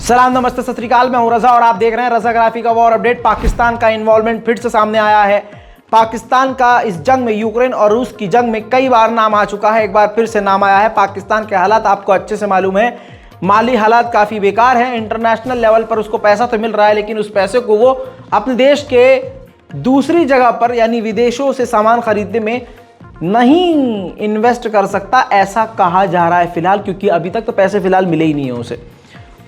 सलाम नमस्ते सत श्री अकाल, मैं हूं रजा और आप देख रहे हैं रजाग्राफी का वॉर अपडेट। पाकिस्तान का इन्वॉल्वमेंट फिर से सामने आया है। पाकिस्तान का इस जंग में, यूक्रेन और रूस की जंग में कई बार नाम आ चुका है, एक बार फिर से नाम आया है। पाकिस्तान के हालात आपको अच्छे से मालूम है, माली हालात काफ़ी बेकार हैं। इंटरनेशनल लेवल पर उसको पैसा तो मिल रहा है, लेकिन उस पैसे को वो अपने देश के दूसरी जगह पर यानी विदेशों से सामान खरीदने में नहीं इन्वेस्ट कर सकता, ऐसा कहा जा रहा है फिलहाल, क्योंकि अभी तक तो पैसे फिलहाल मिले ही नहीं है उसे।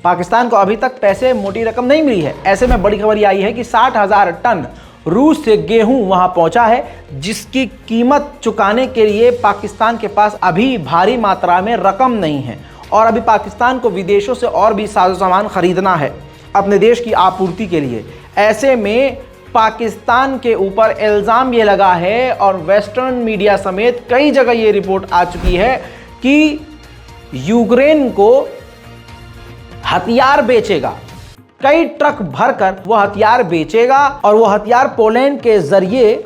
पाकिस्तान को अभी तक पैसे, मोटी रकम नहीं मिली है। ऐसे में बड़ी खबर आई है कि 60,000 टन रूस से गेहूं वहां पहुंचा है, जिसकी कीमत चुकाने के लिए पाकिस्तान के पास अभी भारी मात्रा में रकम नहीं है और अभी पाकिस्तान को विदेशों से और भी साजो सामान खरीदना है अपने देश की आपूर्ति के लिए। ऐसे में पाकिस्तान के ऊपर इल्ज़ाम ये लगा है और वेस्टर्न मीडिया समेत कई जगह ये रिपोर्ट आ चुकी है कि यूक्रेन को हथियार बेचेगा, कई ट्रक भरकर वो हथियार बेचेगा और वो हथियार पोलैंड के जरिए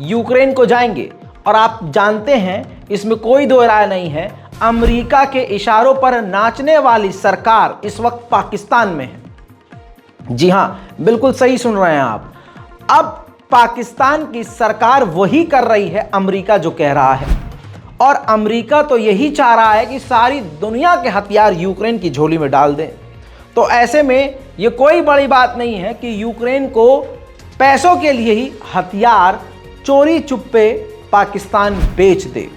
यूक्रेन को जाएंगे। और आप जानते हैं, इसमें कोई दो राय नहीं है, अमेरिका के इशारों पर नाचने वाली सरकार इस वक्त पाकिस्तान में है। जी हां, बिल्कुल सही सुन रहे हैं आप। अब पाकिस्तान की सरकार वही कर रही है अमेरिका जो कह रहा है, और अमेरिका तो यही चाह रहा है कि सारी दुनिया के हथियार यूक्रेन की झोली में डाल दें। तो ऐसे में ये कोई बड़ी बात नहीं है कि यूक्रेन को पैसों के लिए ही हथियार चोरी चुप्पे पाकिस्तान बेच दे।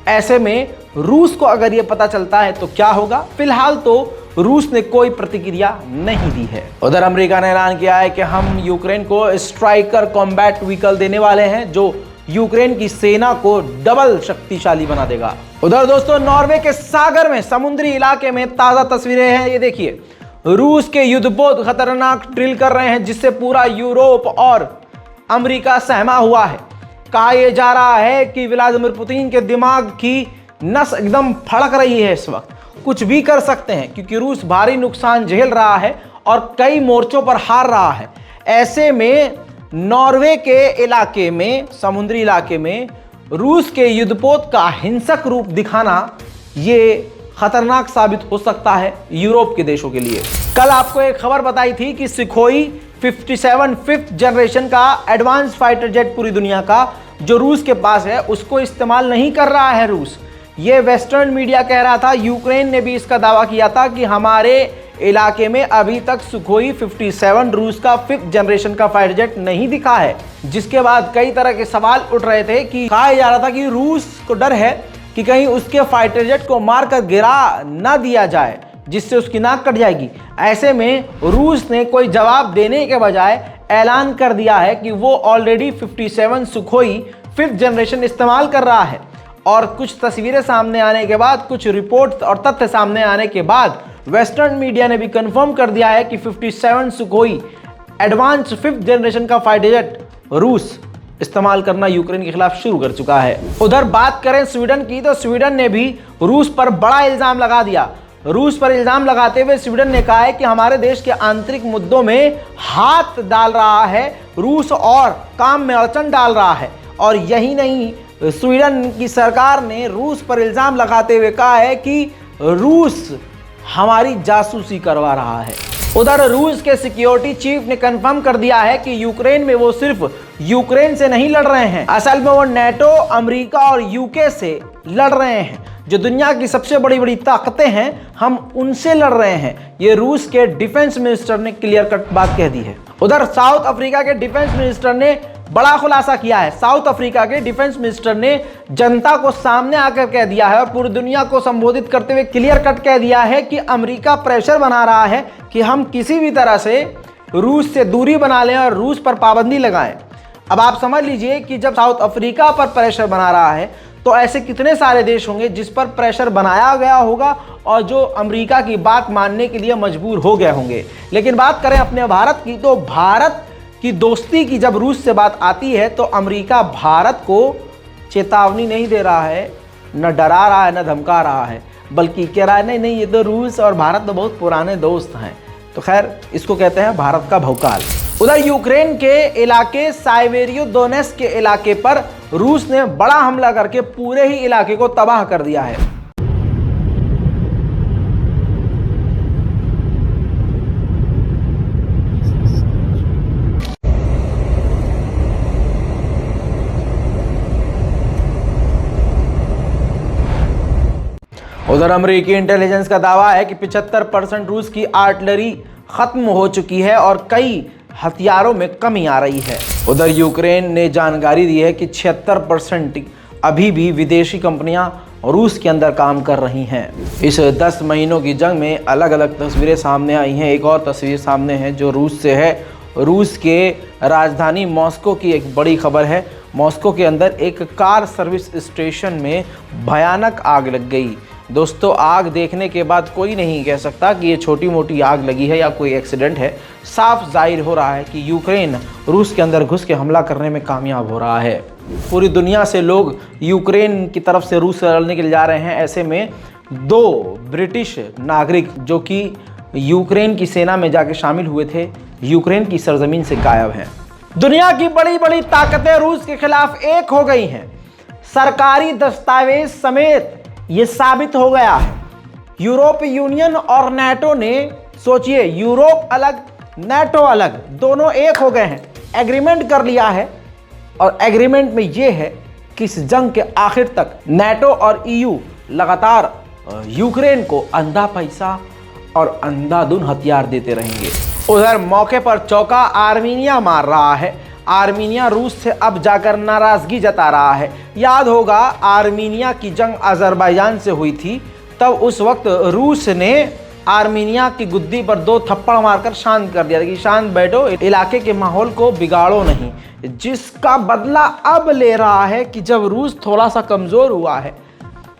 ऐसे में रूस को अगर ये पता चलता है तो क्या होगा? फिलहाल तो रूस ने कोई प्रतिक्रिया नहीं दी है। उधर अमेरिका ने ऐलान किया है कि हम यूक्रेन को स्ट्राइकर कॉम्बैट व्हीकल देने वाले हैं, जो यूक्रेन की सेना को डबल शक्तिशाली बना देगा। उधर दोस्तों, नॉर्वे के सागर में, समुद्री इलाके में ताजा तस्वीरें हैं। ये देखिए, रूस के युद्धपोत खतरनाक ड्रिल कर रहे हैं, जिससे पूरा यूरोप और अमेरिका सहमा हुआ है। कहा यह जा रहा है कि व्लादिमीर पुतिन के दिमाग की नस एकदम फड़क रही है, इस वक्त कुछ भी कर सकते हैं, क्योंकि रूस भारी नुकसान झेल रहा है और कई मोर्चों पर हार रहा है। ऐसे में नॉर्वे के इलाके में, समुद्री इलाके में रूस के युद्धपोत का हिंसक रूप दिखाना ये खतरनाक साबित हो सकता है यूरोप के देशों के लिए। कल आपको एक खबर बताई थी कि सुखोई 57 5th जनरेशन का एडवांस फाइटर जेट पूरी दुनिया का जो रूस के पास है, उसको इस्तेमाल नहीं कर रहा है रूस। ये वेस्टर्न मीडिया कह रहा था। यूक्रेन ने भी इसका दावा किया था कि हमारे इलाके में अभी तक सुखोई 57 रूस का 5th जनरेशन का फाइटर जेट नहीं दिखा है, जिसके बाद कई तरह के सवाल उठ रहे थे कि कहा जा रहा था कि रूस को डर है कि कहीं उसके फाइटर जेट को मारकर गिरा ना दिया जाए, जिससे उसकी नाक कट जाएगी। ऐसे में रूस ने कोई जवाब देने के बजाय ऐलान कर दिया है कि वो ऑलरेडी 57 सुखोई 5th जनरेशन इस्तेमाल कर रहा है। और कुछ तस्वीरें सामने आने के बाद, कुछ रिपोर्ट और तथ्य सामने आने के बाद वेस्टर्न मीडिया ने भी कंफर्म कर दिया है कि 57 सुखोई एडवांस 5th जनरेशन का फाइटर जेट रूस इस्तेमाल करना यूक्रेन के खिलाफ शुरू कर चुका है। उधर बात करें स्वीडन की, तो स्वीडन ने भी रूस पर बड़ा इल्जाम लगा दिया। रूस पर इल्जाम लगाते हुए स्वीडन ने कहा है कि हमारे देश के आंतरिक मुद्दों में हाथ डाल रहा है रूस और काम में अड़चन डाल रहा है। और यही नहीं, स्वीडन की सरकार ने रूस पर इल्जाम लगाते हुए कहा है कि रूस हमारी जासूसी करवा रहा है। उधर रूस के सिक्योरिटी चीफ ने कंफर्म कर दिया है कि यूक्रेन में वो सिर्फ यूक्रेन से नहीं लड़ रहे हैं, असल में वो नेटो, अमेरिका और यूके से लड़ रहे हैं। जो दुनिया की सबसे बड़ी बड़ी ताकतें हैं, हम उनसे लड़ रहे हैं। ये रूस के डिफेंस मिनिस्टर ने क्लियर कट बात कह दी है। उधर साउथ अफ्रीका के डिफेंस मिनिस्टर ने बड़ा खुलासा किया है। साउथ अफ्रीका के डिफेंस मिनिस्टर ने जनता को सामने आकर कह दिया है और पूरी दुनिया को संबोधित करते हुए क्लियर कट कह दिया है कि अमेरिका प्रेशर बना रहा है कि हम किसी भी तरह से रूस से दूरी बना लें और रूस पर पाबंदी लगाएं। अब आप समझ लीजिए कि जब साउथ अफ्रीका पर प्रेशर बना रहा है, तो ऐसे कितने सारे देश होंगे जिस पर प्रेशर बनाया गया होगा और जो अमेरिका की बात मानने के लिए मजबूर हो गए होंगे। लेकिन बात करें अपने भारत की, तो भारत की दोस्ती की जब रूस से बात आती है, तो अमेरिका भारत को चेतावनी नहीं दे रहा है, न डरा रहा है, न धमका रहा है, बल्कि कह रहा है नहीं नहीं, ये तो रूस और भारत तो बहुत पुराने दोस्त हैं। तो खैर, इसको कहते हैं भारत का भौकाल। उधर यूक्रेन के इलाके साइबेरियोदोनेस्क के इलाके पर रूस ने बड़ा हमला करके पूरे ही इलाके को तबाह कर दिया है। उधर अमेरिकी इंटेलिजेंस का दावा है कि 75% रूस की आर्टिलरी खत्म हो चुकी है और कई हथियारों में कमी आ रही है। उधर यूक्रेन ने जानकारी दी है कि 76% अभी भी विदेशी कंपनियां रूस के अंदर काम कर रही हैं। इस 10 महीनों की जंग में अलग अलग तस्वीरें सामने आई हैं। एक और तस्वीर सामने है जो रूस से है। रूस के राजधानी मॉस्को की एक बड़ी खबर है। मॉस्को के अंदर एक कार सर्विस स्टेशन में भयानक आग लग गई। दोस्तों, आग देखने के बाद कोई नहीं कह सकता कि ये छोटी मोटी आग लगी है या कोई एक्सीडेंट है। साफ जाहिर हो रहा है कि यूक्रेन रूस के अंदर घुस के हमला करने में कामयाब हो रहा है। पूरी दुनिया से लोग यूक्रेन की तरफ से रूस से लड़ने के लिए जा रहे हैं। ऐसे में 2 ब्रिटिश नागरिक जो कि यूक्रेन की सेना में जाके शामिल हुए थे, यूक्रेन की सरजमीन से गायब हैं। दुनिया की बड़ी बड़ी ताकतें रूस के खिलाफ एक हो गई हैं। सरकारी दस्तावेज समेत ये साबित हो गया है। यूरोपीय यूनियन और नाटो ने, सोचिए, यूरोप अलग नाटो अलग, दोनों एक हो गए हैं, एग्रीमेंट कर लिया है। और एग्रीमेंट में यह है कि इस जंग के आखिर तक नाटो और ईयू लगातार यूक्रेन को अंधा पैसा और अंधाधुन हथियार देते रहेंगे। उधर मौके पर चौका आर्मीनिया मार रहा है। आर्मीनिया रूस से अब जाकर नाराजगी जता रहा है। याद होगा, आर्मीनिया की जंग अजरबैजान से हुई थी। तब उस वक्त रूस ने आर्मीनिया की गुद्दी पर 2 थप्पड़ मारकर शांत कर दिया कि शांत बैठो, इलाके के माहौल को बिगाड़ो नहीं। जिसका बदला अब ले रहा है कि जब रूस थोड़ा सा कमज़ोर हुआ है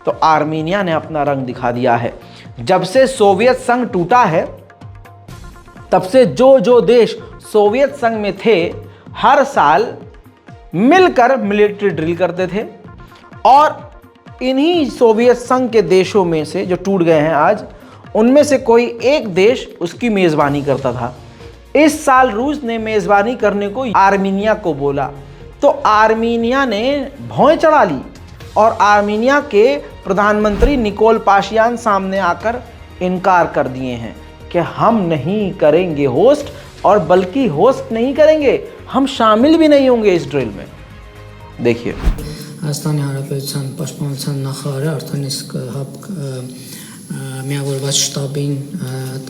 तो आर्मीनिया ने अपना रंग दिखा दिया है। जब से सोवियत संघ टूटा है तब से जो देश सोवियत संघ में थे हर साल मिलकर मिलिट्री ड्रिल करते थे। और इन्हीं सोवियत संघ के देशों में से जो टूट गए हैं आज, उनमें से कोई एक देश उसकी मेज़बानी करता था। इस साल रूस ने मेज़बानी करने को आर्मीनिया को बोला तो आर्मीनिया ने भौं चढ़ा ली और आर्मीनिया के प्रधानमंत्री निकोल पाशियान सामने आकर इनकार कर दिए हैं कि हम नहीं करेंगे होस्ट, और बल्कि होस्ट नहीं करेंगे, हम शामिल भी नहीं होंगे इस ड्रिल में। देखिए, Հայաստանի Հանրապետության Պաշտպանության նախարարը արդեն իսկ միավորված շտաբին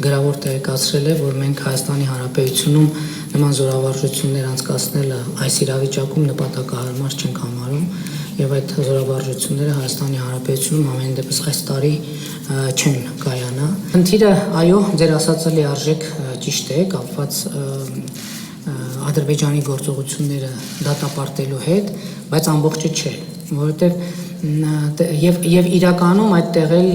գրավոր տեղեկացրել է, որ մենք Հայաստանի Հանրապետությունում նման զորավարժություններ անցկացնելը այս իրավիճակում նպատակահարմար չենք համարում եւ այդ զորավարժությունները Հայաստանի Հանրապետությունում ամեն դեպս այս տարի չեն կայանա։ Խնդիրը, այո, ձեր ասածը լիարժեք ճիշտ է, կապված Ադրբեջանի գործողությունները դատապարտելու հետ, բայց ամբողջը չէ, որովհետև եւ իրականում այդտեղ էլ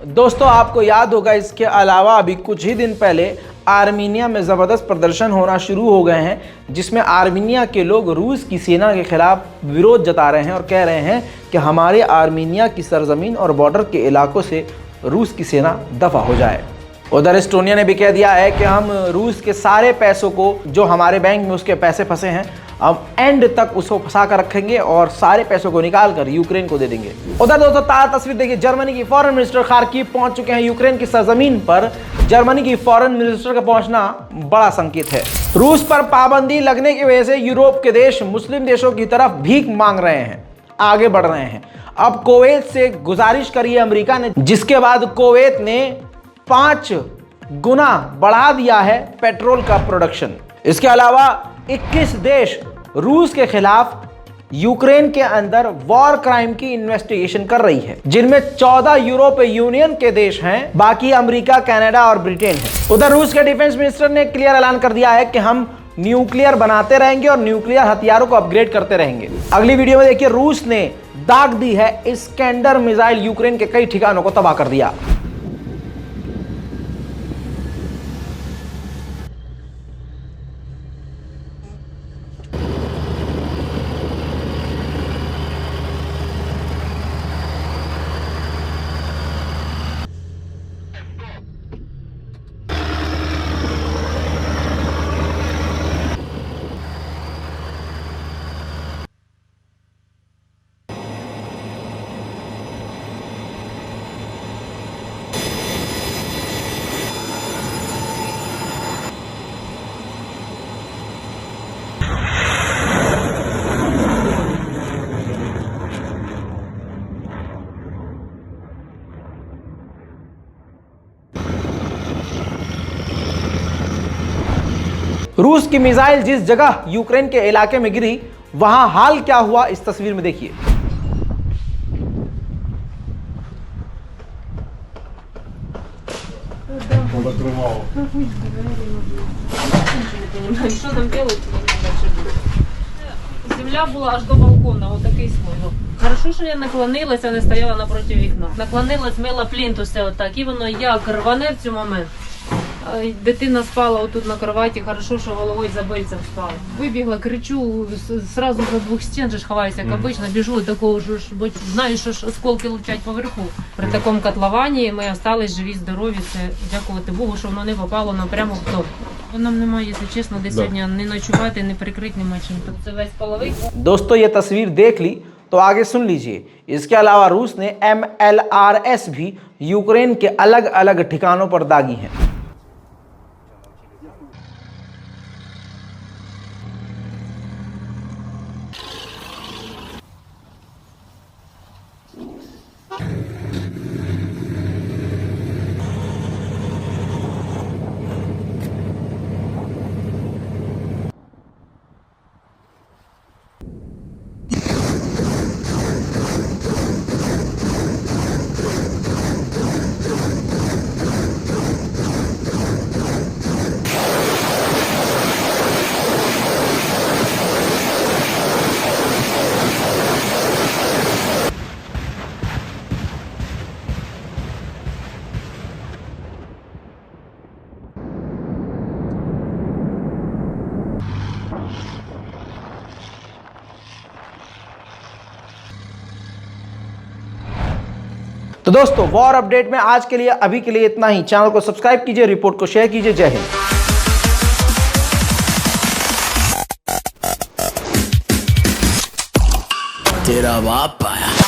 दोस्तों, आपको याद होगा, इसके अलावा अभी कुछ ही दिन पहले आर्मीनिया में ज़बरदस्त प्रदर्शन होना शुरू हो गए हैं, जिसमें आर्मीनिया के लोग रूस की सेना के खिलाफ विरोध जता रहे हैं और कह रहे हैं कि हमारे आर्मीनिया की सरजमीन और बॉर्डर के इलाकों से रूस की सेना दफा हो जाए। उधर एस्टोनिया ने भी कह दिया है कि हम रूस के सारे पैसों को, जो हमारे बैंक में उसके पैसे फंसे हैं, हम एंड तक उसको फंसा कर रखेंगे और सारे पैसों को निकाल कर यूक्रेन को दे देंगे। उधर दोस्तों ताज़ा तस्वीर देखिए, जर्मनी की फॉरेन मिनिस्टर खार्किव पहुंच चुके हैं यूक्रेन की सरजमीन पर। जर्मनी की फॉरेन मिनिस्टर का पहुंचना बड़ा संकेत है। रूस पर पाबंदी लगने की वजह से यूरोप के देश मुस्लिम देशों की तरफ भीख मांग रहे हैं, आगे बढ़ रहे हैं। अब कुवैत से गुजारिश करी है अमेरिका ने, जिसके बाद कुवैत ने 5 गुना बढ़ा दिया है पेट्रोल का प्रोडक्शन। इसके अलावा 21 देश रूस के खिलाफ यूक्रेन के अंदर वॉर क्राइम की इन्वेस्टिगेशन कर रही है, जिनमें 14 यूरोपीय यूनियन के देश हैं, बाकी अमेरिका, कनाडा और ब्रिटेन है। उधर रूस के डिफेंस मिनिस्टर ने क्लियर ऐलान कर दिया है कि हम न्यूक्लियर बनाते रहेंगे और न्यूक्लियर हथियारों को अपग्रेड करते रहेंगे। अगली वीडियो में देखिए, रूस ने दाग दी है इस्कैंडर मिसाइल, यूक्रेन के कई ठिकानों को तबाह कर दिया। रूस की मिसाइल जिस जगह यूक्रेन के इलाके में गिरी वहां हाल क्या हुआ इस तस्वीर में देखिए। Что там делать? Земля була аж до балкона, отакий слой. Хорошо, що я наклонилася, не стояла напроти вікна. Наклонилась, мила плінтуси отак, і воно як рване в цей момент. Дитина спала отут на кроваті, хорошо, що головою за бильцем спала. Вибігла, кричу, сразу за двох стін же ж ховаюся, як обично, біжу такого ж, бо знаю, що ж осколки летять поверху. При такому котловані ми остались живі, здорові, це дякувати Богу, що воно не попало нам прямо в дом. Нам немає, якщо чесно, де сьогодні не ночувати, не прикрити, нема чим. Це весь половик. दोस्तों ये तस्वीर देख ली तो आगे सुन लीजिए। इसके अलावा रूस ने MLRS भी यूक्रेन के अलग अलग ठिकानों पर दागी हैं। तो दोस्तों वॉर अपडेट में आज के लिए अभी के लिए इतना ही। चैनल को सब्सक्राइब कीजिए, रिपोर्ट को शेयर कीजिए। जय हिंद। तेरा बाप आया।